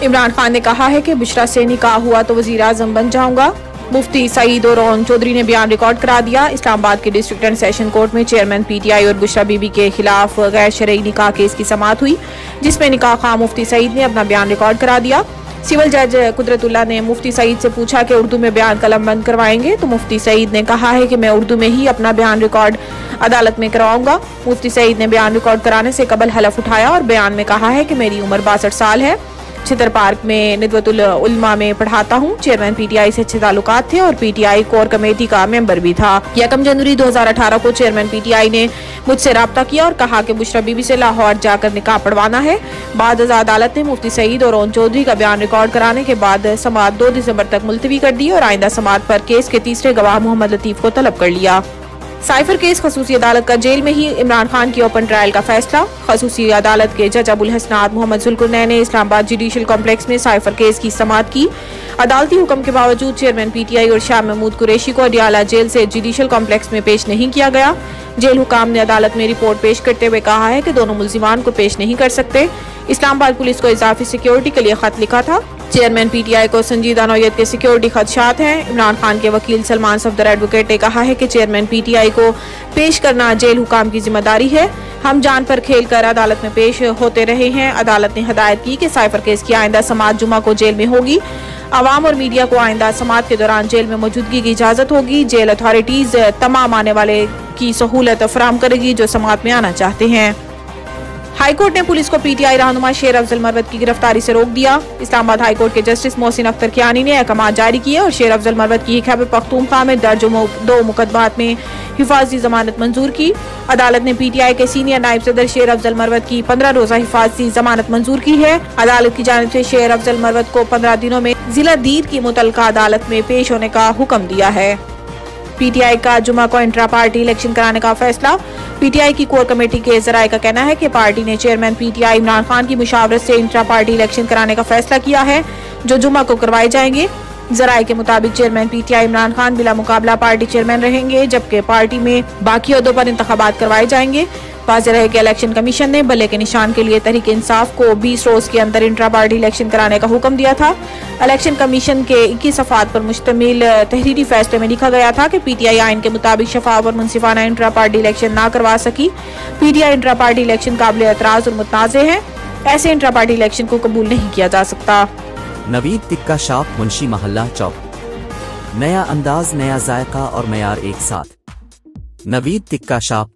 इमरान खान ने कहा है कि बुशरा से निकाह हुआ तो वजीर आजम बन जाऊंगा। मुफ्ती सईद और रोहन चौधरी ने बयान रिकॉर्ड करा दिया। इस्लामाबाद के डिस्ट्रिक्ट एंड सेशन कोर्ट में चेयरमैन पीटीआई और बुशरा बीबी के खिलाफ गैर शरई निकाह केस की समाअत हुई, जिसमें निकाह खां मुफ्ती सईद ने अपना बयान रिकॉर्ड करा दिया। सिविल जज कुदरतुल्लाह ने मुफ्ती सईद से पूछा कि उर्दू में बयान कलमबंद करवाएंगे, तो मुफ्ती सईद ने कहा है कि मैं उर्दू में ही अपना बयान रिकॉर्ड अदालत में करवाऊंगा। मुफ्ती सईद ने बयान रिकॉर्ड कराने से कबल हलफ उठाया और बयान में कहा है कि मेरी उम्र 62 साल है, छितर पार्क में निदवतुल उलमा में पढ़ाता हूँ। चेयरमैन पीटीआई से अच्छे ताल्लुकात थे और पीटीआई कोर कमेटी का मेंबर भी था। 1 जनवरी 2018 को चेयरमैन पीटीआई ने मुझसे राब्ता किया और कहा कि बुशरा बीबी से लाहौर जाकर निकाह पढ़वाना है। बाद अदालत ने मुफ्ती सईद और रोहन चौधरी का बयान रिकॉर्ड कराने के बाद समाअत 2 दिसंबर तक मुलतवी कर दी और आइंदा समाअत पर केस के तीसरे गवाह मोहम्मद लतीफ को तलब कर लिया। साइफर केस खसूसी अदालत का जेल में ही इमरान खान की ओपन ट्रायल का फैसला। खसूसी अदालत के जज अबुल हसनात मोहम्मद जुल्कुरनैन ने इस्लामाबाद जुडिशल कॉम्प्लेक्स में साइफर केस की समाअत की। अदालती हुक्म के बावजूद चेयरमैन पीटीआई और शाह महमूद कुरैशी को अडियाला जेल से जुडिशल कॉम्प्लेक्स में पेश नहीं किया गया। जेल हुकाम ने अदालत में रिपोर्ट पेश करते हुए कहा है कि दोनों मुल्जिमान को पेश नहीं कर सकते। इस्लामाबाद पुलिस को इजाफी सिक्योरिटी के लिए खत लिखा था। चेयरमैन पीटीआई को संजीदा नौयत के सिक्योरिटी खदशात हैं। इमरान खान के वकील सलमान सफदर एडवोकेट ने कहा है कि चेयरमैन पीटीआई को पेश करना जेल हुकाम की जिम्मेदारी है। हम जान पर खेल कर अदालत में पेश होते रहे हैं। अदालत ने हदायत की कि साइफर केस की आइंदा समाअत जुमा को जेल में होगी। आवाम और मीडिया को आइंदा समाअत के दौरान जेल में मौजूदगी की इजाजत होगी। जेल अथॉरिटीज तमाम आने वाले की सहूलत फराहम करेगी जो समाअत में आना चाहते हैं। हाईकोर्ट ने पुलिस को पीटीआई रहनुमा शेर अफजल मरवत की गिरफ्तारी से रोक दिया। इस्लामाबाद हाईकोर्ट के जस्टिस मोहसिन अख्तर कियानी ने अहकाम जारी किए और शेर अफजल मरवत की खैबर पख्तूनख्वा में दर्ज 2 मुकदमात में हिफाजती जमानत मंजूर की। अदालत ने पीटीआई के सीनियर नायब सदर शेर अफजल मरवत की 15 रोजा हिफाजती जमानत मंजूर की है। अदालत की जानिब से शेर अफजल मरवत को 15 दिनों में जिला दीर की मुतल्लिका अदालत में पेश होने का हुक्म दिया है। पीटीआई का जुमा को इंट्रा पार्टी इलेक्शन कराने का फैसला। पीटीआई की कोर कमेटी के जराये का कहना है कि पार्टी ने चेयरमैन पीटीआई इमरान खान की मुशावरत से इंट्रा पार्टी इलेक्शन कराने का फैसला किया है, जो जुमा को करवाए जाएंगे। जराये के मुताबिक चेयरमैन पीटीआई इमरान खान बिला मुकाबला पार्टी चेयरमैन रहेंगे, जबकि पार्टी में बाकी ओहदों पर इंतखाबात करवाए जाएंगे। वाज़ेह रहे कि इलेक्शन कमीशन ने बल्ले के निशान के लिए तहरीक इंसाफ को 20 रोज के अंदर इंट्रा पार्टी इलेक्शन कराने का हुक्म दिया था। इलेक्शन कमीशन के 21 सफ़ात पर मुश्तमिल तहरीरी फैसले में लिखा गया था कि पीटीआई आइन के मुताबिक शफाफ और मुनसिफाना इंट्रा पार्टी इलेक्शन ना करवा सकी। पीटीआई इंट्रा पार्टी इलेक्शन काबिल एतराज और मुतनाज़े है। ऐसे इंट्रा पार्टी इलेक्शन को कबूल नहीं किया जा सकता। नवीद टिक्का शॉप, मुंशी महल्ला चौक। नया अंदाज, नया जायका और मयार एक साथ। नवीद टिक्का शॉप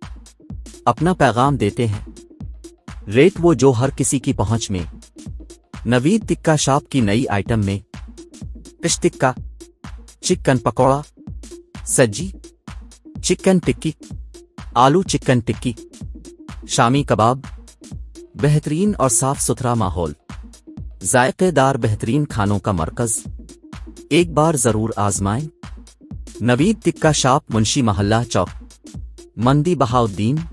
अपना पैगाम देते हैं, रेट वो जो हर किसी की पहुंच में। नवीद टिक्का शॉप की नई आइटम में फिश टिक्का, चिकन पकौड़ा, सज्जी, चिकन टिक्की, आलू चिकन टिक्की, शामी कबाब, बेहतरीन और साफ सुथरा माहौल, जायकेदार बेहतरीन खानों का मरकज। एक बार जरूर आजमाएं। नवीद टिक्का शॉप, मुंशी महल्ला चौक, मंदी बहाउद्दीन।